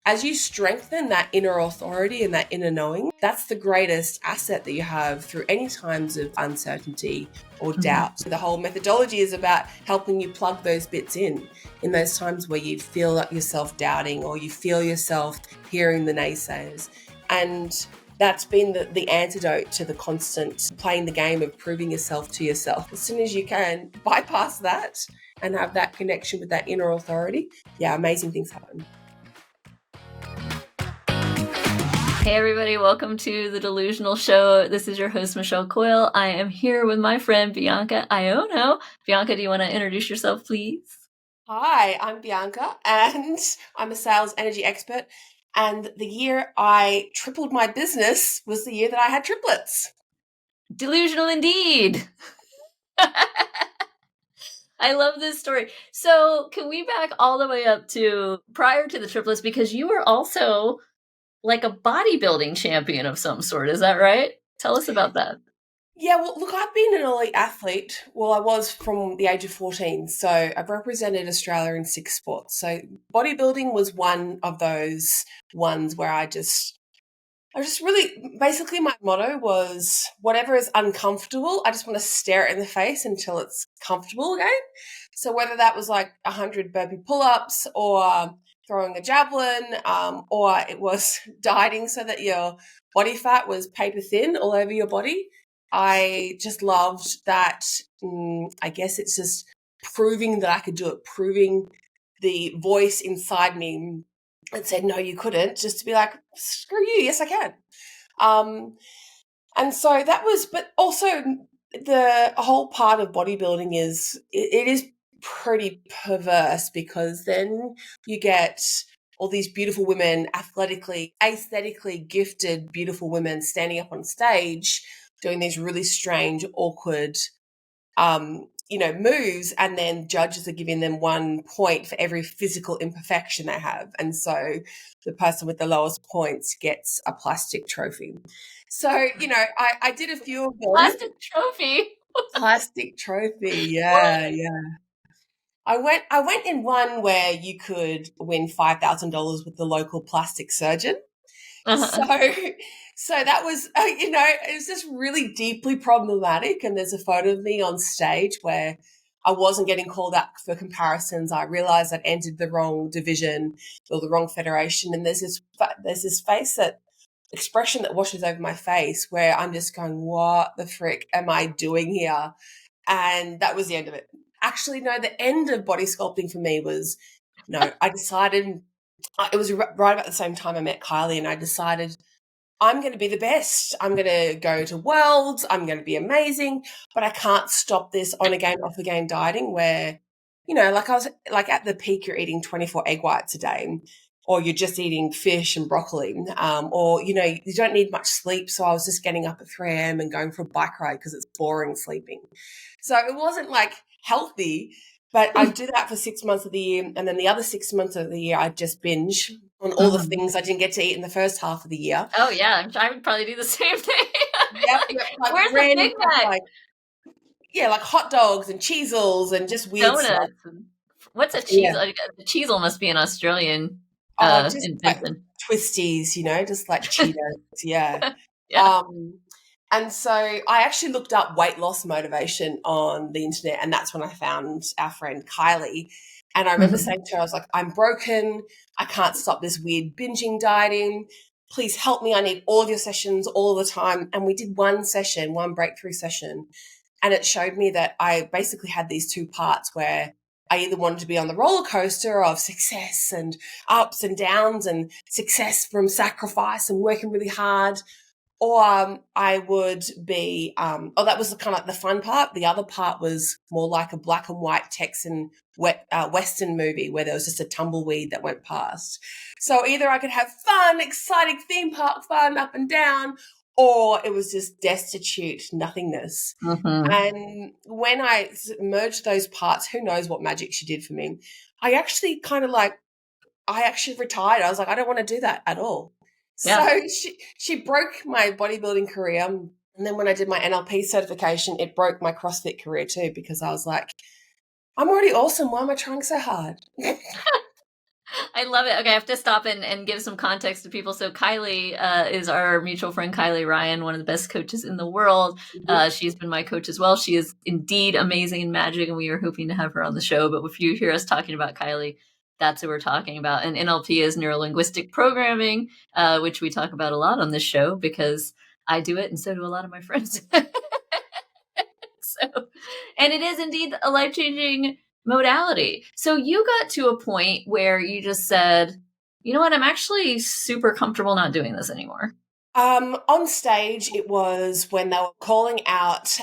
as you strengthen that inner authority and that inner knowing, that's the greatest asset that you have through any times of uncertainty or doubt. So the whole methodology is about helping you plug those bits in those times where you feel like yourself doubting or you feel yourself hearing the naysayers. And that's been the antidote to the constant playing the game of proving yourself to yourself. As soon as you can bypass that and have that connection with that inner authority, amazing things happen. Hey everybody, welcome to the Delusional Show. This is your host, Michelle Coyle. I am here with my friend, Bianca Aiono. Bianca, do you want to introduce yourself, please? Hi, I'm Bianca, and I'm a sales energy expert. And the year I tripled my business was the year that I had triplets. Delusional indeed. I love this story. So can we back all the way up to prior to the triplets, because you were also like a bodybuilding champion of some sort. Is that right? Tell us about that. Yeah, well, look, I've been an elite athlete. Well, I was from the age of 14. So I've represented Australia in 6 sports. So bodybuilding was one of those ones where I just really, basically my motto was whatever is uncomfortable, I just want to stare it in the face until it's comfortable again. So whether that was like 100 burpee pull-ups or throwing a javelin, or it was dieting so that your body fat was paper thin all over your body, I just loved that. I guess it's just proving that I could do it, proving the voice inside me that said, no, you couldn't, just to be like, screw you, yes, I can. And so that was, but also the whole part of bodybuilding is, it is pretty perverse, because then you get all these beautiful women, aesthetically gifted, beautiful women standing up on stage doing these really strange, awkward, moves, and then judges are giving them 1 point for every physical imperfection they have. And so the person with the lowest points gets a plastic trophy. So, I did a few of those. Plastic trophy? Plastic trophy, yeah. I went in one where you could win $5,000 with the local plastic surgeon. So that was, it was just really deeply problematic. And there's a photo of me on stage where I wasn't getting called up for comparisons. I realized I'd entered the wrong division or the wrong federation. And there's this expression that washes over my face where I'm just going, what the frick am I doing here? And that was the end of it. Actually, no, the end of body sculpting for me was, I decided, it was right about the same time I met Kylie, and I decided I'm going to be the best. I'm going to go to worlds. I'm going to be amazing, but I can't stop this on again, off again dieting where, like I was like at the peak, you're eating 24 egg whites a day, or you're just eating fish and broccoli, or, you don't need much sleep. So I was just getting up at 3 a.m. and going for a bike ride because it's boring sleeping. So it wasn't like healthy, but I'd do that for 6 months of the year. And then the other 6 months of the year, I'd just binge on all the things I didn't get to eat in the first half of the year. Oh, yeah. I would probably do the same thing. Yep. Like, where's the Big Mac? Like hot dogs and cheezels and just weird donuts. stuff. What's a cheese? Yeah. The cheesel must be an Australian just invention. Like twisties, just like Cheetos. Yeah. Yeah. And so I actually looked up weight loss motivation on the internet, and that's when I found our friend Kylie. And I remember saying to her, I was like, I'm broken. I can't stop this weird binging dieting. Please help me. I need all of your sessions all the time. And we did one breakthrough session. And it showed me that I basically had these 2 parts where I either wanted to be on the roller coaster of success and ups and downs and success from sacrifice and working really hard, or I would be, that was kind of like the fun part. The other part was more like a black and white Texan Western movie where there was just a tumbleweed that went past. So either I could have fun, exciting theme park fun up and down, or it was just destitute nothingness. And when I merged those parts, who knows what magic she did for me. I actually retired. I was like, I don't want to do that at all. Yeah. So she broke my bodybuilding career. And then when I did my NLP certification, it broke my CrossFit career too, because I was like, I'm already awesome. Why am I trying so hard? I love it. Okay, I have to stop and give some context to people. So Kylie is our mutual friend, Kylie Ryan, one of the best coaches in the world. Mhm. She's been my coach as well. She is indeed amazing in magic, and we are hoping to have her on the show. But if you hear us talking about Kylie, that's who we're talking about. And NLP is neuro-linguistic programming, which we talk about a lot on this show because I do it, and so do a lot of my friends. So, and it is indeed a life-changing modality. So you got to a point where you just said, you know what, I'm actually super comfortable not doing this anymore. On stage, it was when they were calling out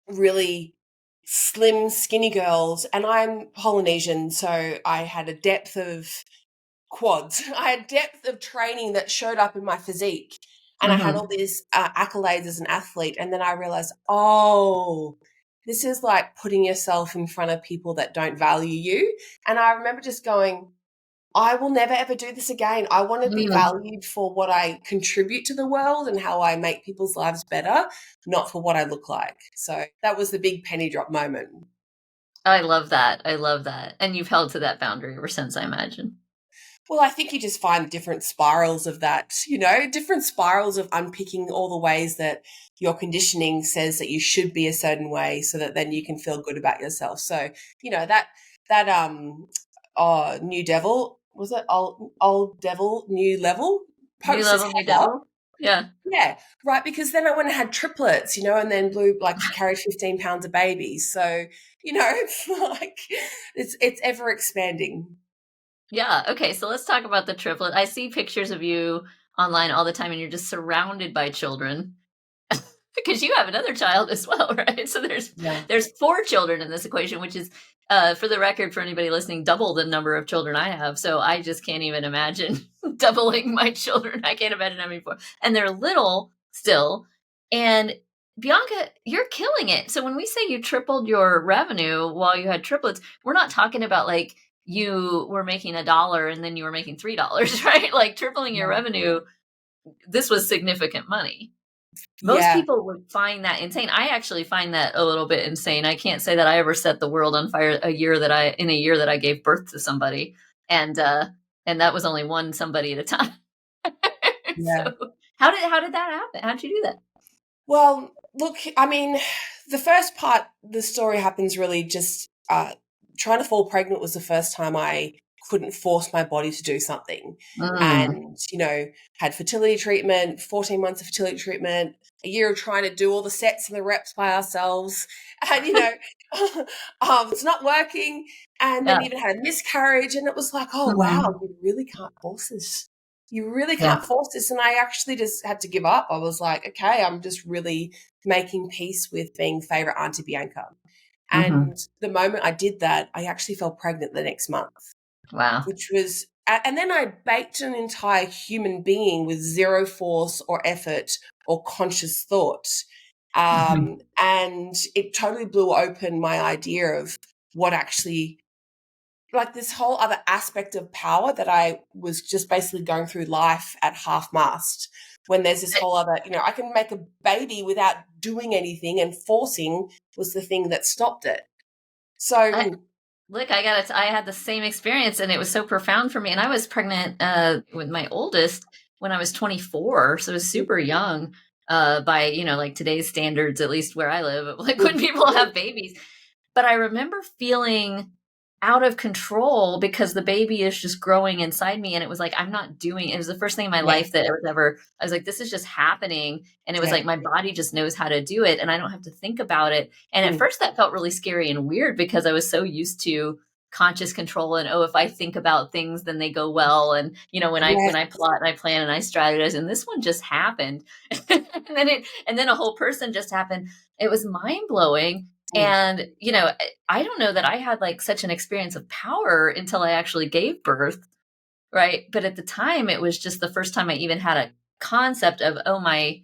really slim, skinny girls, and I'm Polynesian, so I had a depth of quads. I had depth of training that showed up in my physique, and I had Mm-hmm. all these accolades as an athlete. And then I realized, oh, this is like putting yourself in front of people that don't value you. And I remember just going, I will never ever do this again. I want to be Mm, valued for what I contribute to the world and how I make people's lives better, not for what I look like. So that was the big penny drop moment. I love that. I love that. And you've held to that boundary ever since, I imagine. Well, I think you just find different spirals of that, different spirals of unpicking all the ways that your conditioning says that you should be a certain way so that then you can feel good about yourself. So, that new devil, was it old devil, new level New pokes his level, new head up. devil. Yeah. Yeah, right. Because then I went and had triplets, and then Blue like carried 15 pounds of babies. So, it's like it's ever expanding. Yeah. Okay. So let's talk about the triplet. I see pictures of you online all the time and you're just surrounded by children. Because you have another child as well, right? So there's Yeah. there's four children in this equation, which is, for the record, for anybody listening, double the number of children I have. So I just can't even imagine doubling my children. I can't imagine having four, and they're little still. And Bianca, you're killing it. So when we say you tripled your revenue while you had triplets, we're not talking about like you were making $1 and then you were making $3, right? Like tripling your Yeah. revenue. This was significant money. Most Yeah. people would find that insane. I actually find that a little bit insane. I can't say that I ever set the world on fire in a year that I gave birth to somebody. And that was only one somebody at a time. Yeah. So how did that happen? How'd you do that? Well, look, I mean, the first part, the story happens really just trying to fall pregnant was the first time I couldn't force my body to do something. Mm, And, had fertility treatment, 14 months of fertility treatment, a year of trying to do all the sets and the reps by ourselves. And, it's not working. And then yeah. even had a miscarriage. And it was like, oh, wow, Hmm. you really can't force this. You really Yeah. can't force this. And I actually just had to give up. I was like, okay, I'm just really making peace with being favorite Auntie Bianca. Hmm. And the moment I did that, I actually fell pregnant the next month, Wow. which was, and then I baked an entire human being with zero force or effort or conscious thought. Hmm. And it totally blew open my idea of what actually, like this whole other aspect of power that I was just basically going through life at half mast, when there's this whole other, I can make a baby without doing anything, and forcing was the thing that stopped it. I, So Look, I had the same experience and it was so profound for me. And I was pregnant with my oldest when I was 24. So I was super young by, like today's standards, at least where I live, like when people have babies. But I remember feeling out of control because the baby is just growing inside me. And it was like, I'm not doing it. Was the first thing in my yeah, life that I was like, this is just happening. And it was yeah, like, my body just knows how to do it. And I don't have to think about it. And at mm, first that felt really scary and weird because I was so used to conscious control and, oh, if I think about things, then they go well. And, yeah, when I plot and I plan and I strategize, and this one just happened. And then a whole person just happened. It was mind blowing. mm. And, I don't know that I had like such an experience of power until I actually gave birth. Right. But at the time, it was just the first time I even had a concept of, oh, my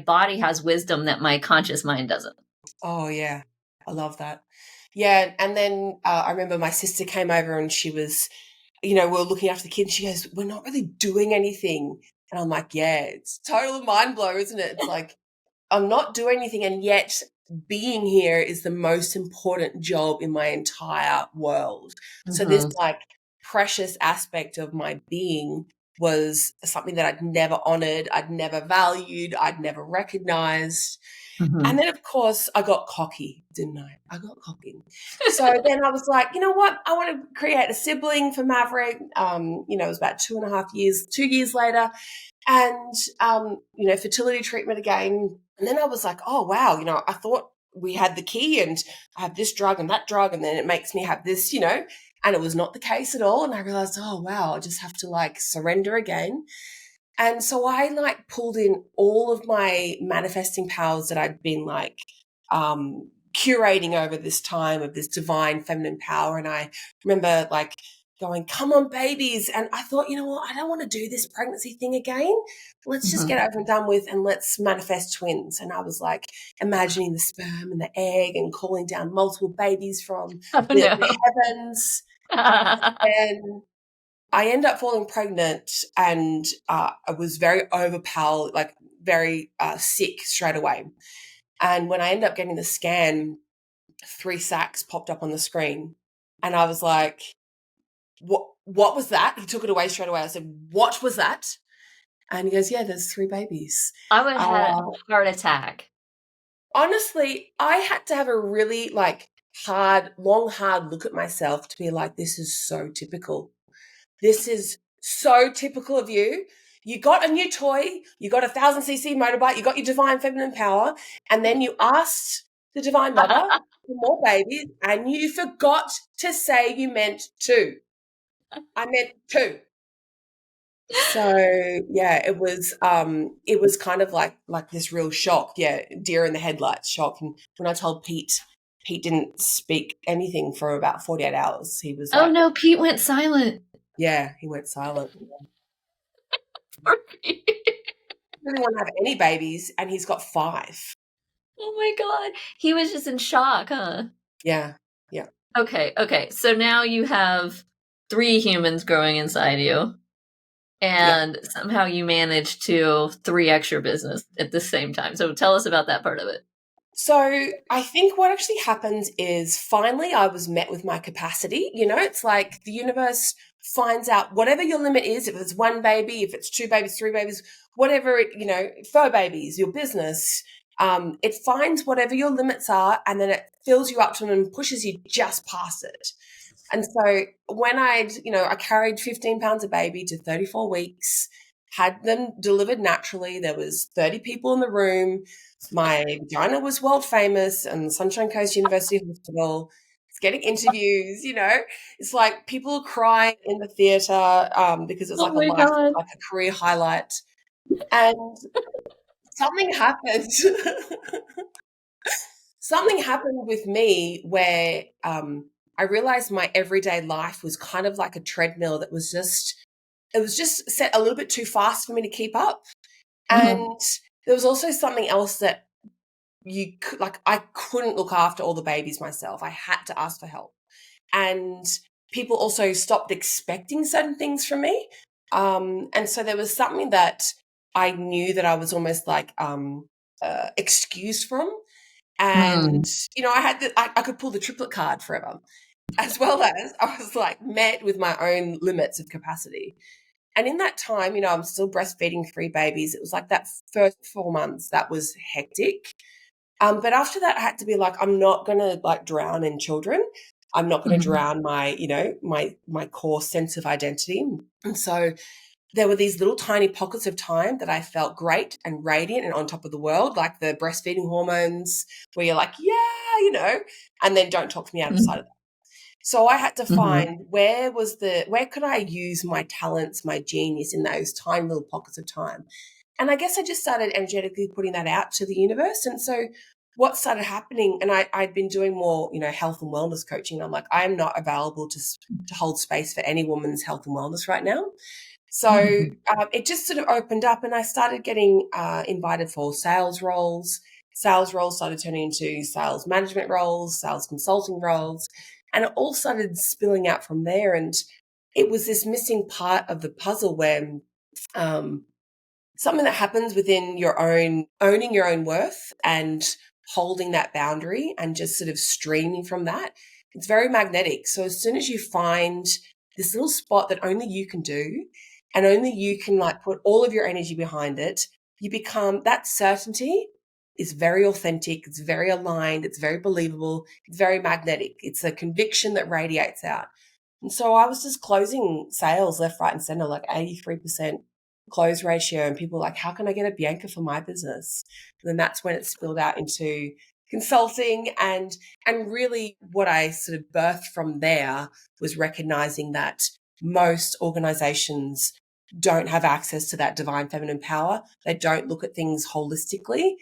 body has wisdom that my conscious mind doesn't. Oh yeah, I love that. Yeah, and then I remember my sister came over and she was, we were looking after the kids. She goes, "We're not really doing anything," and I'm like, "Yeah, it's total mind blow, isn't it?" It's like, I'm not doing anything, and yet being here is the most important job in my entire world. So this Hmm. like precious aspect of my being was something that I'd never honored, I'd never valued, I'd never recognized. Mm-hmm. And then, of course, I got cocky, didn't I? I got cocky. So then I was like, you know what? I want to create a sibling for Maverick. It was about 2 years later. And, fertility treatment again. And then I was like, oh, wow, I thought we had the key and I have this drug and that drug, and then it makes me have this, and it was not the case at all. And I realized, oh, wow, I just have to surrender again. And so I pulled in all of my manifesting powers that I'd been curating over this time of this divine feminine power. And I remember going, come on, babies. And I thought, you know what? I don't want to do this pregnancy thing again. Let's just get over and done with, and let's manifest twins. And I was imagining the sperm and the egg and calling down multiple babies from the heavens. And I ended up falling pregnant, and I was very overpowered, very sick straight away. And when I ended up getting the scan, 3 sacs popped up on the screen. And I was like, what was that? He took it away straight away. I said, what was that? And he goes, yeah, there's 3 babies. I would have had a heart attack. Honestly, I had to have a really hard look at myself to be like, this is so typical. This is so typical of you. You got a new toy, you got a 1,000cc motorbike, you got your divine feminine power, and then you asked the divine mother for more babies, and you forgot to say you meant 2. I meant 2. So yeah, it was kind of like this real shock. Yeah, deer in the headlights shock. And when I told Pete didn't speak anything for about 48 hours. He was oh no, Pete went silent. Yeah, he went silent. Poor Pete. He didn't want to have any babies, and he's got 5. Oh my God. He was just in shock, huh? Yeah. Okay. So now you have 3 humans growing inside you, and somehow you managed to 3x your business at the same time. So tell us about that part of it. So I think what actually happens is finally I was met with my capacity. It's like the universe finds out whatever your limit is, if it's 1 baby, if it's 2 babies, 3 babies, whatever it, 4 babies, your business, it finds whatever your limits are, and then it fills you up to them and pushes you just past it. And so when I carried 15 pounds of baby to 34 weeks, had them delivered naturally. There was 30 people in the room. My vagina was world famous and Sunshine Coast University Hospital. It's getting interviews, It's like people crying in the theatre because it was like a career highlight. And something happened. Something happened with me where I realized my everyday life was kind of like a treadmill that was just set a little bit too fast for me to keep up. And there was also something else that I couldn't look after all the babies myself. I had to ask for help. And people also stopped expecting certain things from me. And so there was something that I knew that I was almost excused from. And, I could pull the triplet card forever, as well as I was met with my own limits of capacity. And in that time, I'm still breastfeeding 3 babies. It was that first 4 months that was hectic. But after that, I had to be I'm not going to drown in children. I'm not going to drown my, my core sense of identity. And so there were these little tiny pockets of time that I felt great and radiant and on top of the world, like the breastfeeding hormones where you're and then don't talk to me outside of that. So I had to find where could I use my talents, my genius in those tiny little pockets of time. And I guess I just started energetically putting that out to the universe. And so what started happening, and I'd been doing more, health and wellness coaching. I'm like, I am not available to hold space for any woman's health and wellness right now. So it just sort of opened up, and I started getting invited for sales roles. Sales roles started turning into sales management roles, sales consulting roles, and it all started spilling out from there. And it was this missing part of the puzzle where something that happens within your own, owning your own worth and holding that boundary and just sort of streaming from that, it's very magnetic. So as soon as you find this little spot that only you can do, and only you can like put all of your energy behind it. You become that certainty is very authentic. It's very aligned. It's very believable. It's very magnetic. It's a conviction that radiates out. And so I was just closing sales left, right, and center, like 83% close ratio. And people were like, how can I get a Bianca for my business? And then that's when it spilled out into consulting, and really what I sort of birthed from there was recognizing that most organizations don't have access to that divine feminine power. They don't look at things holistically.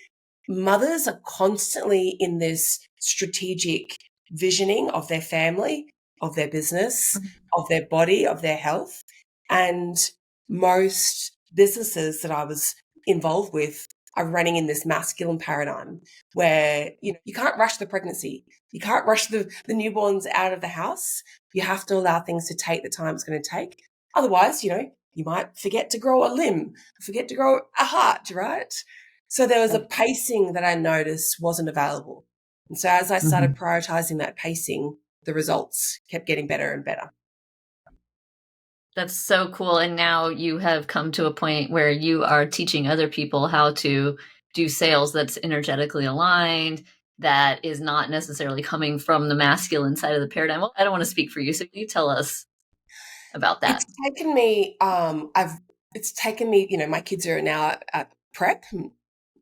Mothers are constantly in this strategic visioning of their family, of their business, of their body, of their health. And most businesses that I was involved with are running in this masculine paradigm where, you know, you can't rush the pregnancy. You can't rush the newborns out of the house. You have to allow things to take the time it's going to take. Otherwise, you know, you might forget to grow a limb, forget to grow a heart, right? So there was a pacing that I noticed wasn't available. And so as I started prioritizing that pacing, the results kept getting better and better. That's so cool. And now you have come to a point where you are teaching other people how to do sales that's energetically aligned, that is not necessarily coming from the masculine side of the paradigm. Well, I don't want to speak for you, so you tell us about that. It's taken me, you know, my kids are now at prep, and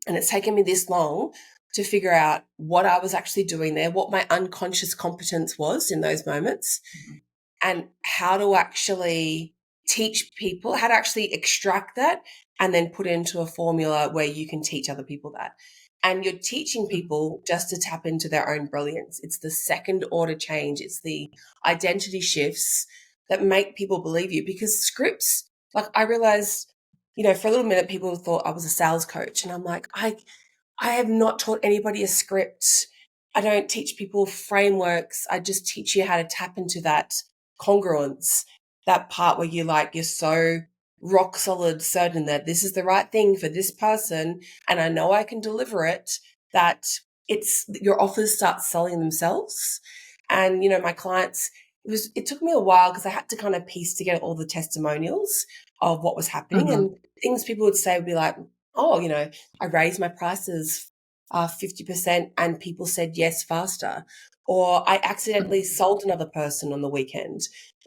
it's taken me this long to figure out what I was actually doing there, what my unconscious competence was in those moments, and how to actually teach people, how to actually extract that and then put it into a formula where you can teach other people that. And you're teaching people just to tap into their own brilliance. It's the second order change. It's the identity shifts that make people believe you, because scripts, like I realized, you know, for a little minute, people thought I was a sales coach, and I'm like, I have not taught anybody a script. I don't teach people frameworks. I just teach you how to tap into that congruence, that part where you're so rock solid certain that this is the right thing for this person and I know I can deliver it, that it's your offers start selling themselves. And, you know, my clients, it took me a while because I had to kind of piece together all the testimonials of what was happening, and things people would say would be like, oh, you know, I raised my prices 50% and people said yes faster. Or I accidentally sold another person on the weekend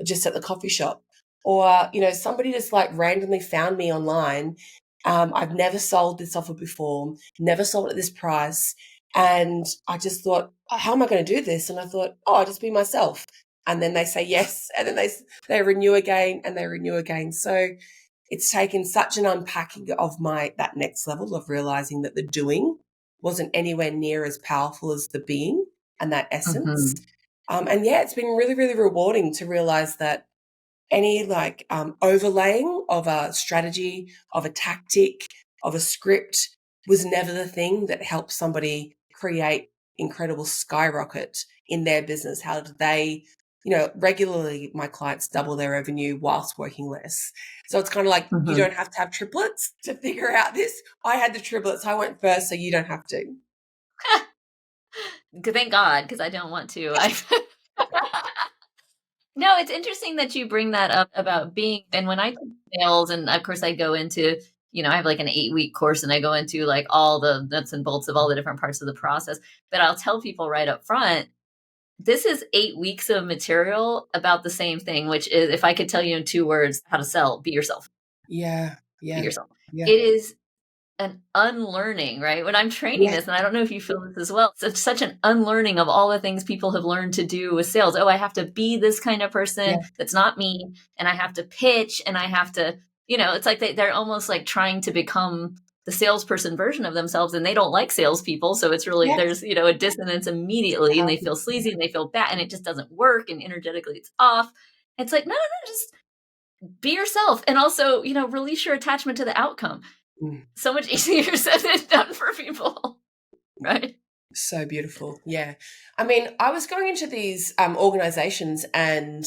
just at the coffee shop. Or, you know, somebody just like randomly found me online. I've never sold this offer before, never sold at this price. And I just thought, oh, how am I going to do this? And I thought, oh, I'll just be myself. And then they say yes. And then they renew again and they renew again. So it's taken such an unpacking of that next level of realizing that the doing wasn't anywhere near as powerful as the being and that essence. And yeah, it's been really, really rewarding to realize that any overlaying of a strategy, of a tactic, of a script was never the thing that helped somebody create incredible skyrocket in their business. How did they, you know, regularly my clients double their revenue whilst working less. So it's kind of like, you don't have to have triplets to figure out this. I had the triplets. I went first, so you don't have to. Thank God, because I don't want to. No, it's interesting that you bring that up about being, and when I do sales, and of course I go into, you know, I have like an 8-week course and I go into like all the nuts and bolts of all the different parts of the process, but I'll tell people right up front, this is 8 weeks of material about the same thing, which is, if I could tell you in 2 words how to sell, be yourself. Yeah. Be yourself. Yeah. It is an unlearning, right? When I'm training this, and I don't know if you feel this as well, it's such an unlearning of all the things people have learned to do with sales. Oh, I have to be this kind of person that's not me, and I have to pitch, and I have to, you know, it's like they're almost like trying to become the salesperson version of themselves, and they don't like salespeople. So it's really, there's, you know, a dissonance immediately, and they feel sleazy and they feel bad, and it just doesn't work, and energetically it's off. It's like, no, just be yourself. And also, you know, release your attachment to the outcome. So much easier said than done for people, right? So beautiful. Yeah. I mean, I was going into these organizations, and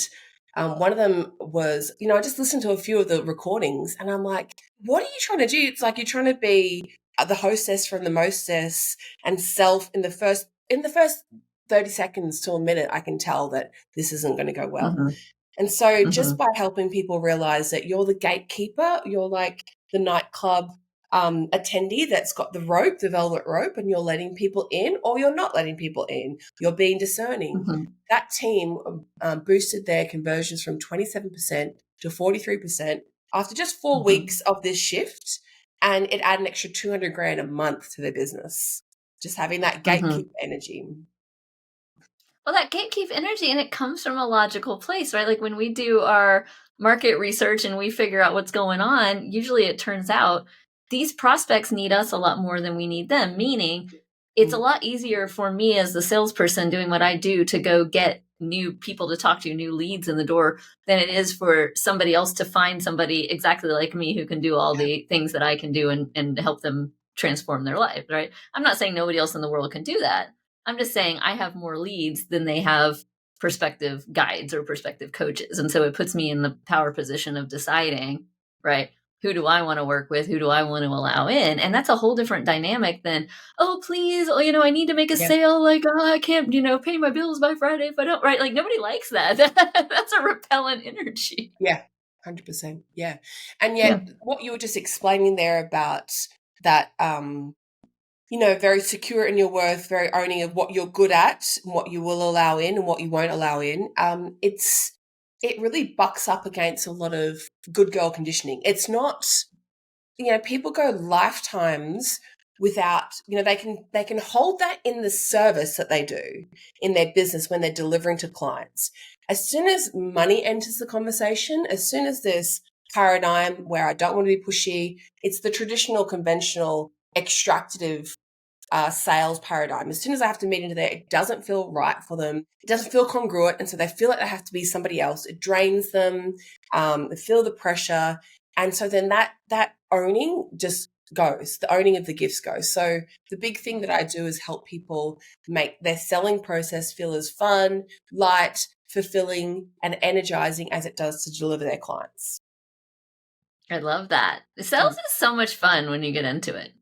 one of them was, you know, I just listened to a few of the recordings and I'm like, what are you trying to do? It's like you're trying to be the hostess from the mostess and self in the first 30 seconds to a minute. I can tell that this isn't going to go well. And so just Mhm. by helping people realize that you're the gatekeeper, you're like the nightclub attendee that's got the rope, the velvet rope, and you're letting people in, or you're not letting people in, you're being discerning. Mhm. That team boosted their conversions from 27% to 43% after just 4 weeks Mhm. of this shift. And it added an extra 200 grand a month to their business, just having that Mhm. gatekeeper energy. Well, that gatekeep energy, and it comes from a logical place, right? Like when we do our market research and we figure out what's going on, usually it turns out these prospects need us a lot more than we need them, meaning it's a Mm. lot easier for me as the salesperson doing what I do to go get new people to talk to, new leads in the door, than it is for somebody else to find somebody exactly like me who can do all Yeah. the things that I can do and help them transform their life, right? I'm not saying nobody else in the world can do that. I'm just saying I have more leads than they have prospective guides or prospective coaches. And so it puts me in the power position of deciding, right? Who do I want to work with? Who do I want to allow in? And that's a whole different dynamic than, oh, please, oh, I need to make a Yeah. sale. Like, oh, I can't, pay my bills by Friday if I don't, right? Like, nobody likes that. That's a repellent energy. Yeah. 100%. Yeah. And Yeah. yet what you were just explaining there about that, very secure in your worth, very owning of what you're good at, what you will allow in and what you won't allow in. It really bucks up against a lot of good girl conditioning. It's not, people go lifetimes without, they can hold that in the service that they do in their business when they're delivering to clients. As soon as money enters the conversation, as soon as there's paradigm where I don't want to be pushy, it's the traditional, conventional, extractive sales paradigm. As soon as I have to meet into there, it doesn't feel right for them. It doesn't feel congruent. And so they feel like they have to be somebody else. It drains them. They feel the pressure. And so then that owning just goes, the owning of the gifts goes. So the big thing that I do is help people make their selling process feel as fun, light, fulfilling, and energizing as it does to deliver their clients. I love that. Sales Mm. is so much fun when you get into it,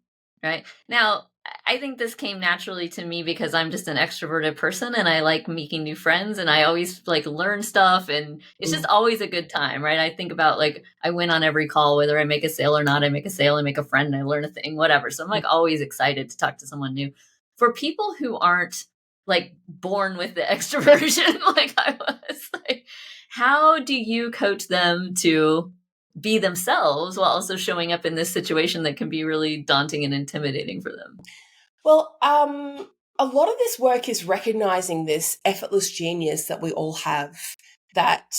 right? Now, I think this came naturally to me because I'm just an extroverted person and I like making new friends and I always like learn stuff and it's just Mm. always a good time, right? I think about like I win on every call, whether I make a sale or not. I make a sale, I make a friend, I learn a thing, whatever. So I'm like always excited to talk to someone new. For people who aren't like born with the extroversion like I was, like how do you coach them to be themselves while also showing up in this situation that can be really daunting and intimidating for them? Well, a lot of this work is recognizing this effortless genius that we all have, that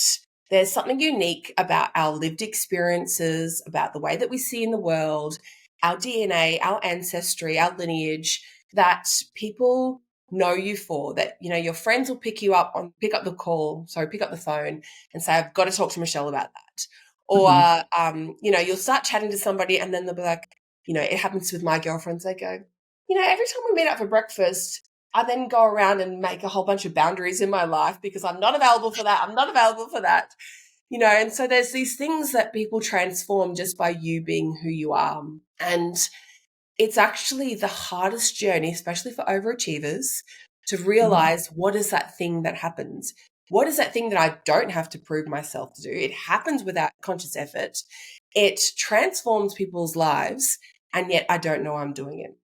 there's something unique about our lived experiences, about the way that we see in the world, our DNA, our ancestry, our lineage, that people know you for, that, your friends will pick pick up the phone and say, I've got to talk to Michelle about that. Or, Mhm. you'll start chatting to somebody and then they'll be like, it happens with my girlfriends. They go, every time we meet up for breakfast, I then go around and make a whole bunch of boundaries in my life because I'm not available for that. I'm not available for that. And so there's these things that people transform just by you being who you are. And it's actually the hardest journey, especially for overachievers, to Mhm. realize what is that thing that happens? What is that thing that I don't have to prove myself to do? It happens without conscious effort. It transforms people's lives, and yet I don't know I'm doing it.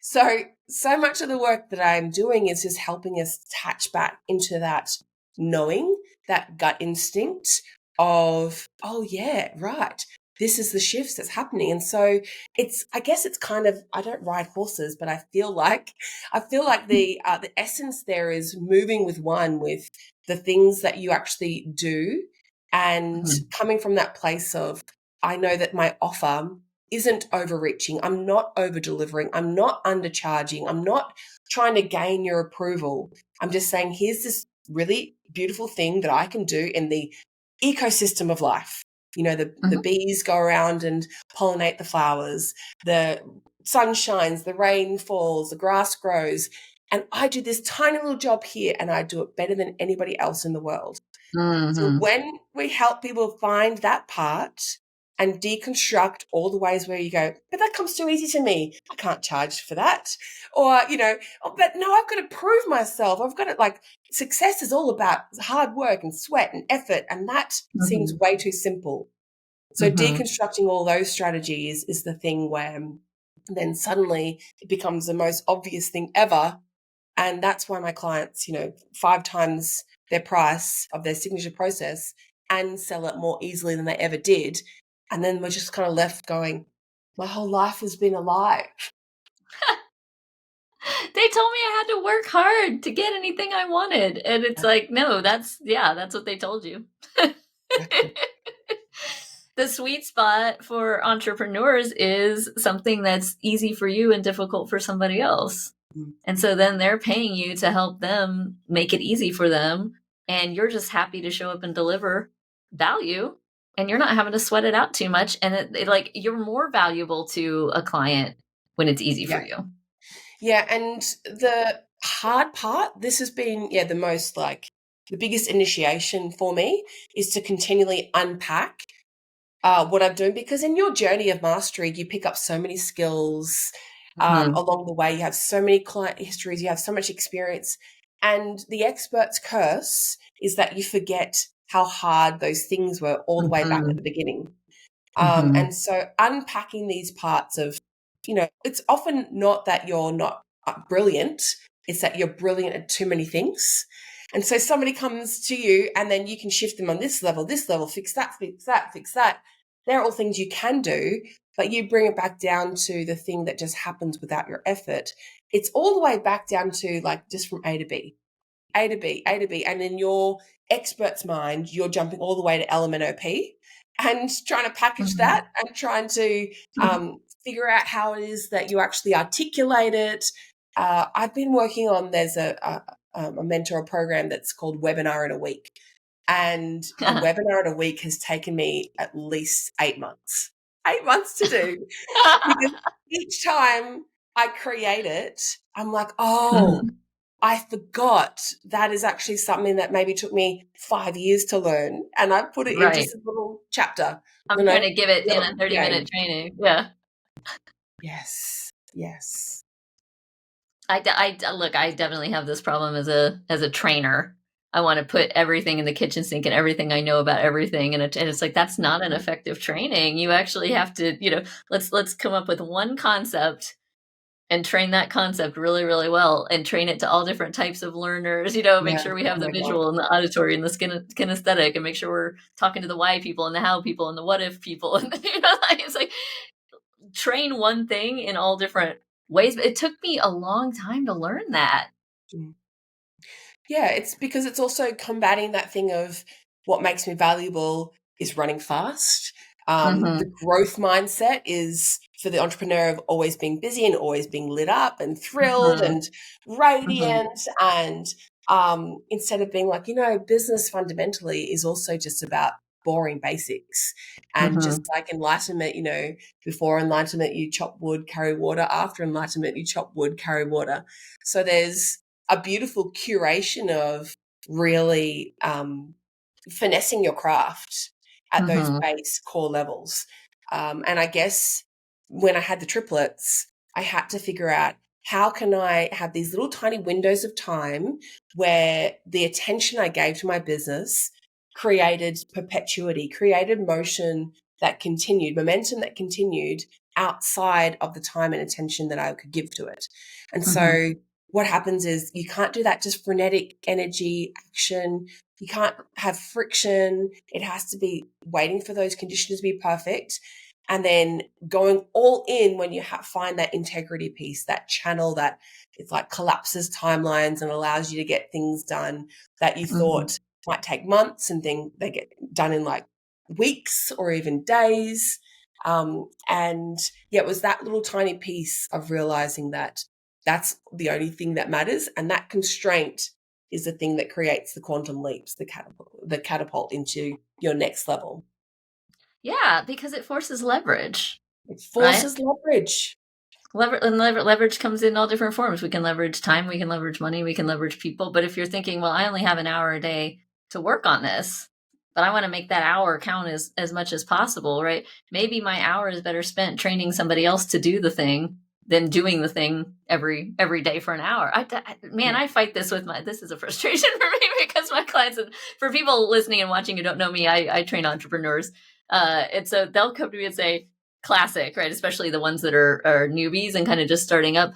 So much of the work that I'm doing is just helping us attach back into that knowing, that gut instinct of, oh yeah, right. This is the shifts that's happening. And so I guess it's kind of, I don't ride horses, but I feel like the essence there is moving with the things that you actually do, and Mhm. coming from that place of, I know that my offer isn't overreaching. I'm not over delivering. I'm not undercharging. I'm not trying to gain your approval. I'm just saying, here's this really beautiful thing that I can do in the ecosystem of life. The Mhm. bees go around and pollinate the flowers, the sun shines, the rain falls, the grass grows. And I do this tiny little job here and I do it better than anybody else in the world. So Mhm. when we help people find that part, and deconstruct all the ways where you go, but that comes too easy to me. I can't charge for that. Or, oh, but no, I've got to prove myself. I've got to, like, success is all about hard work and sweat and effort. And that seems way too simple. So deconstructing all those strategies is the thing where then suddenly it becomes the most obvious thing ever. And that's why my clients, 5 times their price of their signature process and sell it more easily than they ever did. And then we're just kind of left going, my whole life has been a lie. They told me I had to work hard to get anything I wanted. And it's like, no, that's what they told you. The sweet spot for entrepreneurs is something that's easy for you and difficult for somebody else. And so then they're paying you to help them make it easy for them. And you're just happy to show up and deliver value. And you're not having to sweat it out too much. And like, you're more valuable to a client when it's easy for you. Yeah. And the hard part, this has been, the most, like, the biggest initiation for me is to continually unpack what I'm doing, because in your journey of mastery, you pick up so many skills along the way. You have so many client histories, you have so much experience. And the expert's curse is that you forget how hard those things were all the way back at the beginning. And so unpacking these parts of, it's often not that you're not brilliant, it's that you're brilliant at too many things. And so somebody comes to you and then you can shift them on this level, fix that, fix that, fix that. They're all things you can do, but you bring it back down to the thing that just happens without your effort. It's all the way back down to, like, just from A to B, A to B, A to B. And in your expert's mind, you're jumping all the way to LMNOP and trying to package that and trying to figure out how it is that you actually articulate it. I've been working on, there's a mentor program that's called Webinar in a Week. And a webinar in a week has taken me at least 8 months. 8 months to do. Because each time I create it, I'm like, I forgot that is actually something that maybe took me 5 years to learn. And I put it in just a little chapter. I'm trying to give it in a 30-minute training. Yeah. Yes. Look, I definitely have this problem as a trainer. I want to put everything in the kitchen sink and everything I know about everything. And it's like, that's not an effective training. You actually have to, let's come up with one concept and train that concept really, really well and train it to all different types of learners, make sure we have the visual and the auditory and the kinesthetic, and make sure we're talking to the why people and the how people and the what if people. And, it's like, train one thing in all different ways. But it took me a long time to learn that. Yeah, it's because it's also combating that thing of what makes me valuable is running fast. The growth mindset is for the entrepreneur of always being busy and always being lit up and thrilled and radiant. And instead of being like, business fundamentally is also just about boring basics. And just like enlightenment, before enlightenment, you chop wood, carry water. After enlightenment, you chop wood, carry water. So there's a beautiful curation of really finessing your craft at those base core levels. And I guess when I had the triplets, I had to figure out, how can I have these little tiny windows of time where the attention I gave to my business created perpetuity, created motion that continued, momentum that continued outside of the time and attention that I could give to it. And so what happens is you can't do that just frenetic energy action. You can't have friction. It has to be waiting for those conditions to be perfect, and then going all in when you find that integrity piece, that channel that it's like collapses timelines and allows you to get things done that you thought might take months, and then they get done in like weeks or even days. And it was that little tiny piece of realizing that that's the only thing that matters. And that constraint is the thing that creates the quantum leaps, the catapult into your next level. Yeah, because it forces leverage. It forces leverage. Leverage comes in all different forms. We can leverage time, we can leverage money, we can leverage people. But if you're thinking, well, I only have an hour a day to work on this, but I want to make that hour count as much as possible, right? Maybe my hour is better spent training somebody else to do the thing than doing the thing every day for an hour. I fight this with this is a frustration for me because my clients, and for people listening and watching who don't know me, I train entrepreneurs. And so they'll come to me and say, classic, right? Especially the ones that are newbies and kind of just starting up.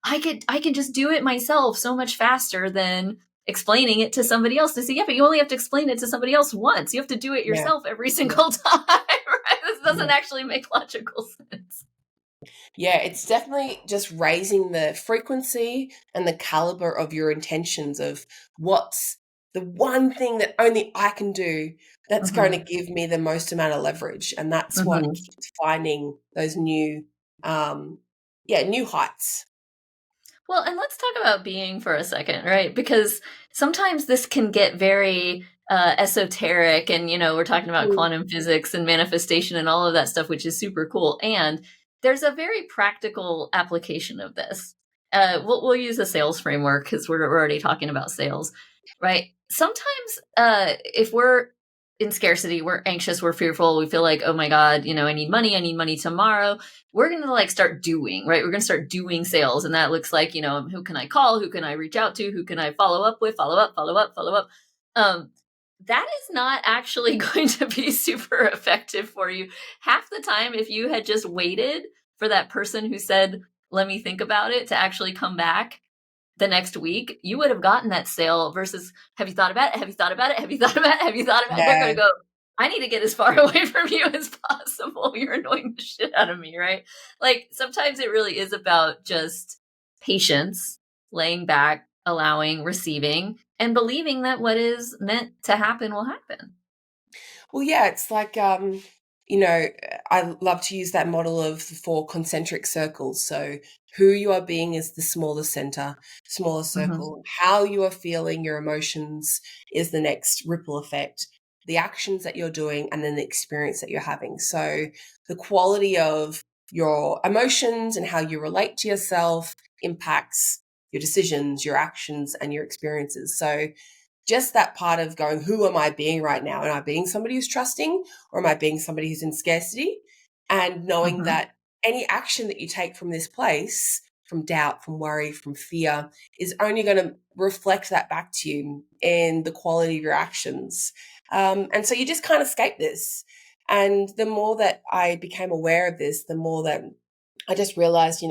I can just do it myself so much faster than explaining it to somebody else. They say, yeah, but you only have to explain it to somebody else once. You have to do it yourself every single time, right? This doesn't actually make logical sense. Yeah, it's definitely just raising the frequency and the caliber of your intentions of what's the one thing that only I can do that's going to give me the most amount of leverage. And that's what keeps finding those new heights. Well, and let's talk about being for a second, right? Because sometimes this can get very esoteric, and we're talking about quantum physics and manifestation and all of that stuff, which is super cool. And there's a very practical application of this. We'll use a sales framework because we're already talking about sales, right? Sometimes if we're in scarcity, we're anxious, we're fearful, we feel like, oh my God, I need money tomorrow. We're going to start doing, right? We're going to start doing sales. And that looks like, who can I call? Who can I reach out to? Who can I follow up with? Follow up. That is not actually going to be super effective for you. Half the time, if you had just waited for that person who said, let me think about it, to actually come back the next week, you would have gotten that sale versus, have you thought about it? Have you thought about it? Have you thought about it? Have you thought about it? They're going to go, I need to get as far away from you as possible. You're annoying the shit out of me, right? Sometimes it really is about just patience, laying back, allowing, receiving, and believing that what is meant to happen will happen. Well, yeah, it's like, I love to use that model of the 4 concentric circles. So who you are being is the smaller center, smaller circle. How you are feeling, your emotions is the next ripple effect, the actions that you're doing, and then the experience that you're having. So the quality of your emotions and how you relate to yourself impacts your decisions, your actions, and your experiences. So just that part of going, who am I being right now? Am I being somebody who's trusting, or am I being somebody who's in scarcity? And knowing that any action that you take from this place, from doubt, from worry, from fear, is only going to reflect that back to you in the quality of your actions. And so you just can't escape this. And the more that I became aware of this, the more that I just realized,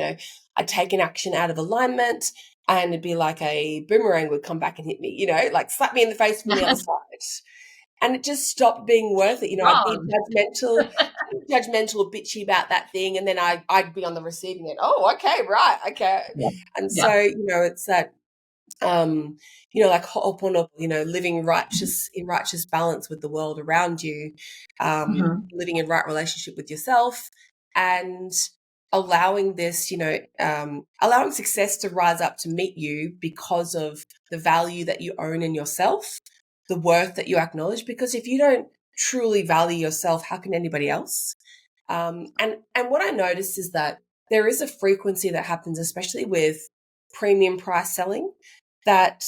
I'd taken action out of alignment, and it'd be like a boomerang would come back and hit me, slap me in the face from the other side. And it just stopped being worth it. I'd be judgmental, bitchy about that thing. And then I'd be on the receiving end. Oh, okay, right. Okay. Yeah. And so, it's that, like ho'oponopono, living in righteous balance with the world around you, living in right relationship with yourself, and allowing this, allowing success to rise up to meet you because of the value that you own in yourself, the worth that you acknowledge. Because if you don't truly value yourself, how can anybody else? And what I noticed is that there is a frequency that happens, especially with premium price selling, that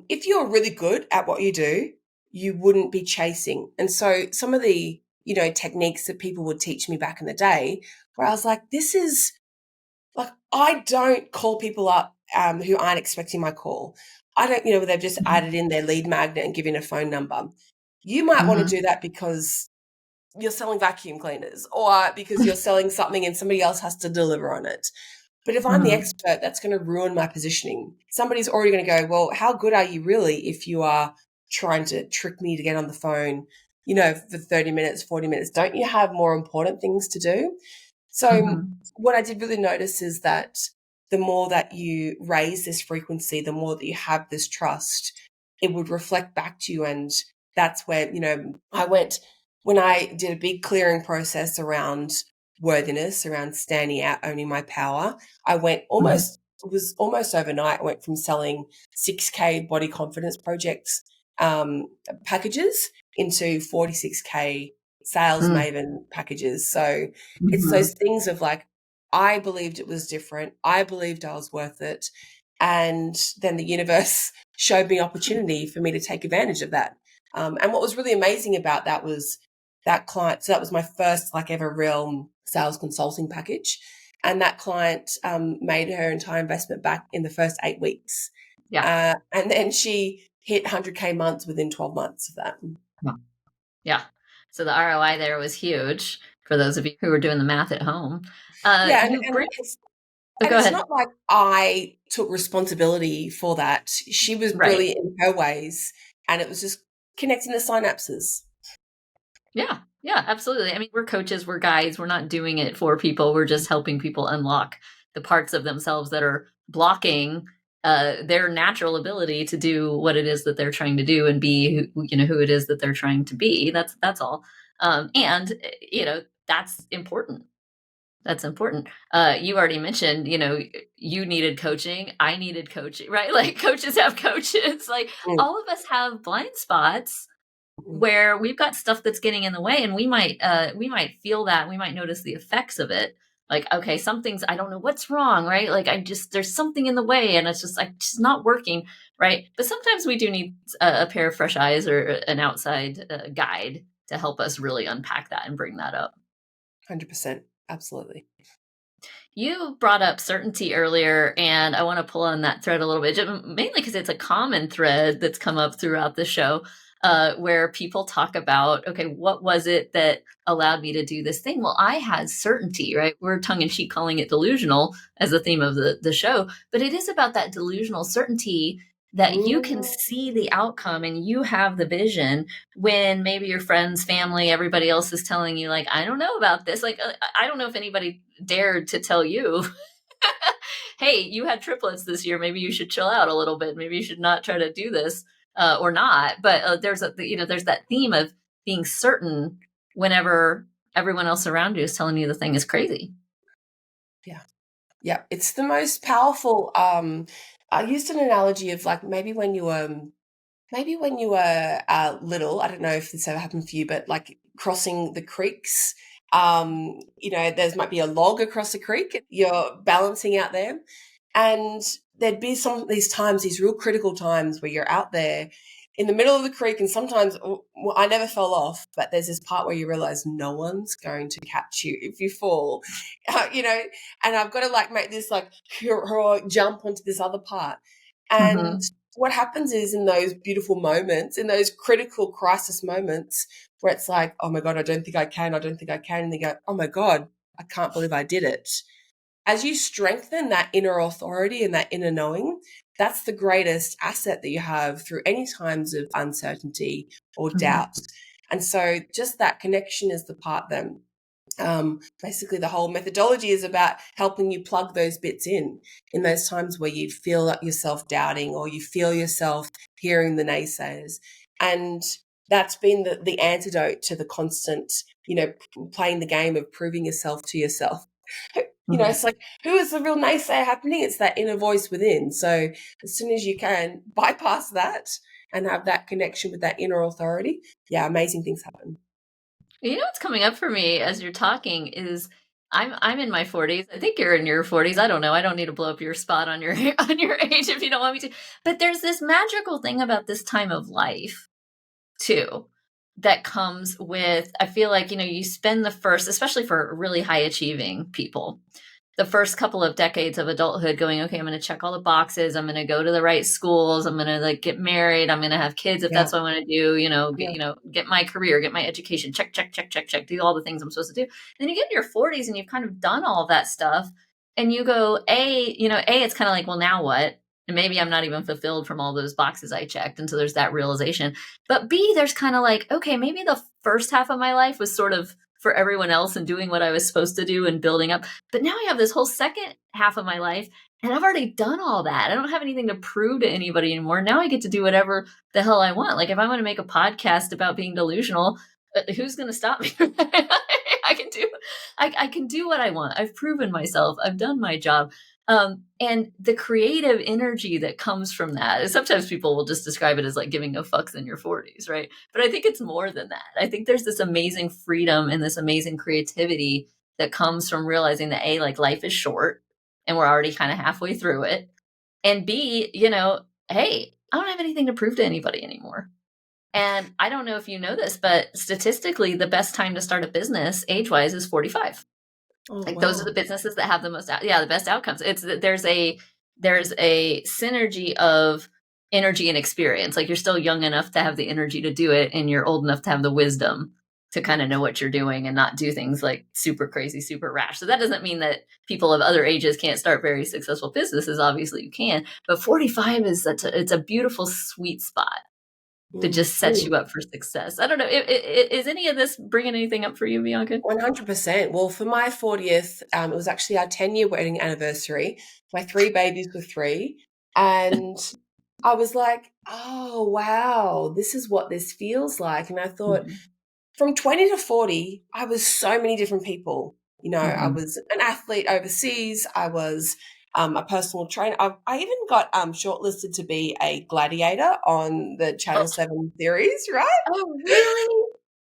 if you're really good at what you do, you wouldn't be chasing. And so some of the, techniques that people would teach me back in the day, where I was like, this is like, I don't call people up who aren't expecting my call. I don't, they've just added in their lead magnet and given a phone number. You might want to do that because you're selling vacuum cleaners, or because you're selling something and somebody else has to deliver on it. But if I'm the expert, that's going to ruin my positioning. Somebody's already going to go, well, how good are you really if you are trying to trick me to get on the phone, for 30 minutes, 40 minutes? Don't you have more important things to do? So what I did really notice is that the more that you raise this frequency, the more that you have this trust, it would reflect back to you. And that's where, I went, when I did a big clearing process around worthiness, around standing out, owning my power, I went it was almost overnight. I went from selling 6K body confidence projects packages into 46K sales maven packages. So it's those things of like, I believed it was different. I believed I was worth it. And then the universe showed me opportunity for me to take advantage of that. And what was really amazing about that was that client. So that was my first like ever real sales consulting package. And that client made her entire investment back in the first 8 weeks. Yeah. And then she hit 100K months within 12 months of that. Yeah. So the ROI there was huge for those of you who were doing the math at home. Yeah, You bring. Oh, and go it's ahead. not like I took responsibility for that. She was Right. brilliant in her ways, and it was just connecting the synapses. Yeah. Yeah, absolutely. I mean, we're coaches, we're guides, we're not doing it for people. We're just helping people unlock the parts of themselves that are blocking their natural ability to do what it is that they're trying to do and be who it is that they're trying to be. That's all. And that's important. That's important. You already mentioned, you needed coaching. I needed coaching, right? Like coaches have coaches. Like Mm, all of us have blind spots mm, where we've got stuff that's getting in the way, and we might feel that. We might notice the effects of it. Like, okay, something's, I don't know what's wrong, right? Like there's something in the way, and it's just like just not working, right? But sometimes we do need a pair of fresh eyes or an outside guide to help us really unpack that and bring that up. 100%. Absolutely. You brought up certainty earlier, and I want to pull on that thread a little bit, mainly because it's a common thread that's come up throughout the show, where people talk about, okay, what was it that allowed me to do this thing? Well, I had certainty, right? We're tongue in cheek calling it delusional as the theme of the show, but it is about that delusional certainty that you can Mm, see the outcome and you have the vision when maybe your friends, family, everybody else is telling you, like, I don't know about this. Like, I don't know if anybody dared to tell you, hey, you had triplets this year. Maybe you should chill out a little bit. Maybe you should not try to do this or not. But there's that theme of being certain whenever everyone else around you is telling you the thing is crazy. yeah. Yeah. It's the most powerful. I used an analogy of like maybe when you were little, I don't know if this ever happened for you, but like crossing the creeks, there might be a log across a creek, you're balancing out there. And there'd be some of these times, these real critical times where you're out there in the middle of the creek. And sometimes I never fell off, but there's this part where you realize no one's going to catch you if you fall, and I've got to like make this like heroic jump onto this other part. And Mm-hmm. what happens is in those beautiful moments, in those critical crisis moments where it's like, oh my God, I don't think I can, I don't think I can. And they go, oh my God, I can't believe I did it. As you strengthen that inner authority and that inner knowing, that's the greatest asset that you have through any times of uncertainty or Mm-hmm. doubt. And so just that connection is the part that basically the whole methodology is about helping you plug those bits in those times where you feel yourself doubting or you feel yourself hearing the naysayers. And that's been the antidote to the constant, playing the game of proving yourself to yourself. Mm-hmm. It's like, who is the real naysayer happening? It's that inner voice within. So as soon as you can bypass that and have that connection with that inner authority, yeah, amazing things happen. You know what's coming up for me as you're talking is I'm in my 40s. I think you're in your 40s. I don't know. I don't need to blow up your spot on your on your age if you don't want me to. But there's this magical thing about this time of life too that comes with, I feel like, you spend the first, especially for really high achieving people, the first couple of decades of adulthood going, okay, I'm going to check all the boxes. I'm going to go to the right schools. I'm going to like get married. I'm going to have kids if Yeah. that's what I want to do, Yeah. get my career, get my education, check, check, check, check, check, do all the things I'm supposed to do. And then you get in your 40s and you've kind of done all that stuff. And you go, it's kind of like, well, now what? And maybe I'm not even fulfilled from all those boxes I checked. And so there's that realization. But B, there's kind of like, okay, maybe the first half of my life was sort of for everyone else and doing what I was supposed to do and building up. But now I have this whole second half of my life and I've already done all that. I don't have anything to prove to anybody anymore. Now I get to do whatever the hell I want. Like if I want to make a podcast about being delusional, who's going to stop me? I can do what I want. I've proven myself. I've done my job. And the creative energy that comes from that, sometimes people will just describe it as like giving no fucks in your 40s, right? But I think it's more than that. I think there's this amazing freedom and this amazing creativity that comes from realizing that A, like life is short and we're already kind of halfway through it. And B, hey, I don't have anything to prove to anybody anymore. And I don't know if you know this, but statistically, the best time to start a business age-wise is 45. Oh, Like those are the wow. businesses that have the most, the best outcomes. It's there's a synergy of energy and experience. Like you're still young enough to have the energy to do it, and you're old enough to have the wisdom to kind of know what you're doing and not do things like super crazy, super rash. So that doesn't mean that people of other ages can't start very successful businesses. Obviously, you can, but 45 is it's a beautiful sweet spot that just sets you Mm. up for success. I don't know. Is any of this bringing anything up for you, Bianca? 100%. Well, for my 40th, it was actually our 10-year wedding anniversary. My three babies were three. And I was like, oh, wow, this is what this feels like. And I thought, Mhm. from 20 to 40, I was so many different people. I Mhm. was an athlete overseas. I was a personal trainer. I even got shortlisted to be a gladiator on the Oh, Channel 7 series, right? oh, really?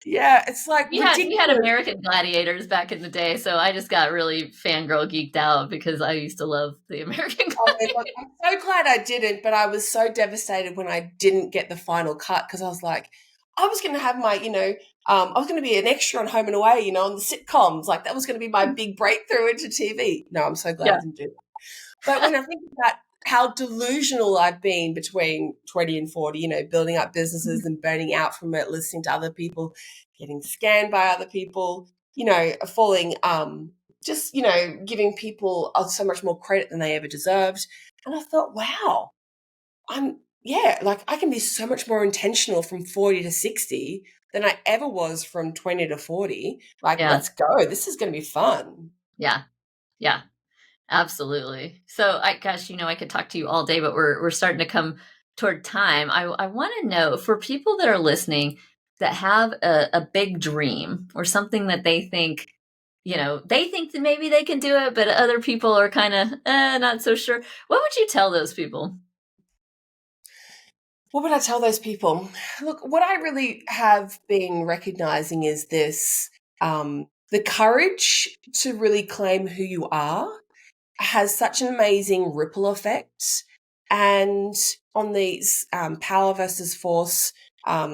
Yeah, it's like We had ridiculous. American Gladiators back in the day, so I just got really fangirl geeked out because I used to love the American Oh my God, Gladiators. I'm so glad I didn't, but I was so devastated when I didn't get the final cut because I was like, I was going to have my, I was going to be an extra on Home and Away, on the sitcoms. Like that was going to be my big breakthrough into TV. No, I'm so glad I Yeah. didn't do that. But when I think about how delusional I've been between 20 and 40, building up businesses and burning out from it, listening to other people, getting scanned by other people, falling, just, giving people so much more credit than they ever deserved. And I thought, wow, like I can be so much more intentional from 40 to 60 than I ever was from 20 to 40. Like, Yeah. let's go. This is going to be fun. Yeah. Yeah. Absolutely. So I could talk to you all day, but we're starting to come toward time. I want to know for people that are listening that have a big dream or something that they think that maybe they can do it, but other people are kind of not so sure. What would you tell those people? What would I tell those people? Look, what I really have been recognizing is this the courage to really claim who you are has such an amazing ripple effect. And on these power versus force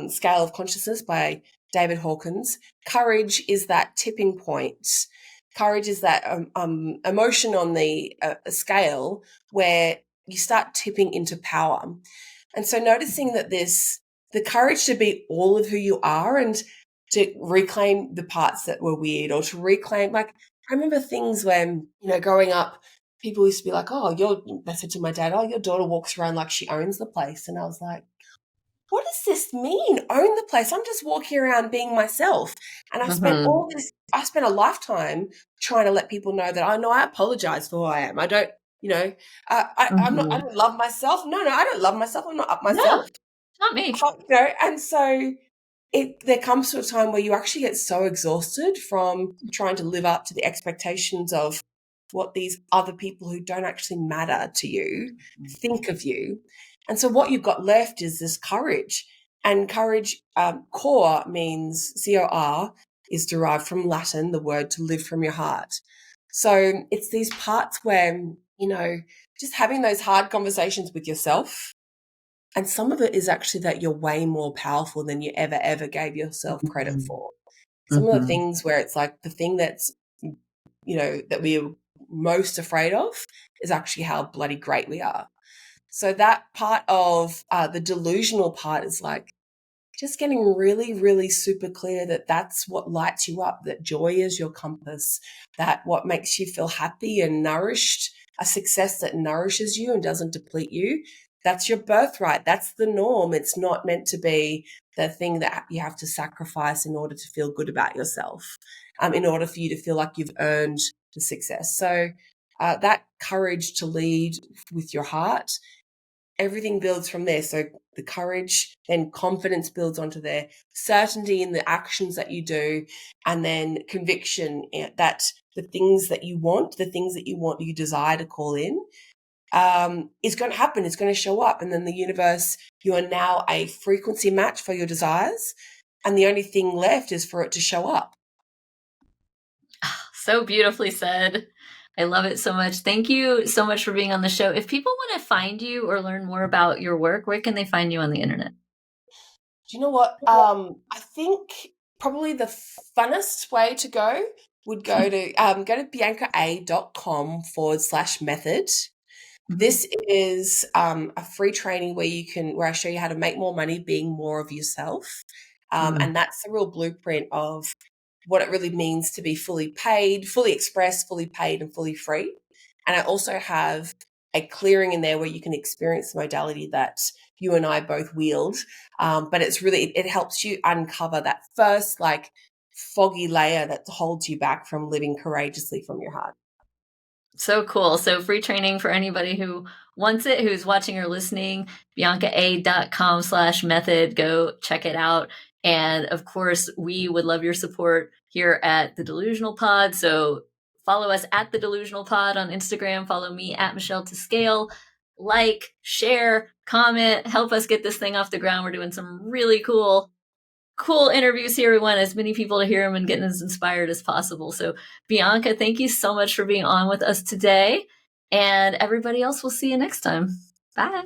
scale of consciousness by David Hawkins, courage is that tipping point. Courage is that emotion on the scale where you start tipping into power. And so noticing that the courage to be all of who you are and to reclaim the parts that were weird or to reclaim, like, I remember things when, growing up, people used to be like, oh, I said to my dad, oh, your daughter walks around like she owns the place. And I was like, what does this mean? Own the place? I'm just walking around being myself. And Mm-hmm. I spent a lifetime trying to let people know that I know I apologize for who I am. I don't, I Mm-hmm. don't love myself. No, I don't love myself. I'm not up No, myself. not me. And so there comes to a time where you actually get so exhausted from trying to live up to the expectations of what these other people who don't actually matter to you think of you. And so what you've got left is this courage. And courage, core means COR is derived from Latin, the word to live from your heart. So it's these parts where, just having those hard conversations with yourself, and some of it is actually that you're way more powerful than you ever gave yourself credit Mm-hmm. for. Some of the Mm-hmm. things where it's like the thing that's, that we're most afraid of is actually how bloody great we are. So that part of the delusional part is like just getting really, really super clear that that's what lights you up, that joy is your compass, that what makes you feel happy and nourished, a success that nourishes you and doesn't deplete you. That's your birthright. That's the norm. It's not meant to be the thing that you have to sacrifice in order to feel good about yourself, in order for you to feel like you've earned the success. So that courage to lead with your heart, everything builds from there. So the courage, then confidence builds onto there, certainty in the actions that you do, and then conviction that the things that you want, you desire to call in, is going to happen. It's going to show up. And then the universe, you are now a frequency match for your desires. And the only thing left is for it to show up. So beautifully said. I love it so much. Thank you so much for being on the show. If people want to find you or learn more about your work, where can they find you on the internet? Do you know what? I think probably the funnest way to go would go to biancaa.com/method. This is a free training where I show you how to make more money being more of yourself. And that's the real blueprint of what it really means to be fully paid, fully expressed, fully paid, and fully free. And I also have a clearing in there where you can experience the modality that you and I both wield. But it helps you uncover that first like foggy layer that holds you back from living courageously from your heart. So cool. So free training for anybody who wants it, who's watching or listening, biancaa.com/method. Go check it out. And of course, we would love your support here at the Delusional Pod. So follow us at the Delusional Pod on Instagram. Follow me at Michelle to Scale. Like, share, comment, help us get this thing off the ground. We're doing some really cool interviews here. We want as many people to hear them and getting as inspired as possible. So, Bianca, thank you so much for being on with us today. And everybody else, we'll see you next time. Bye.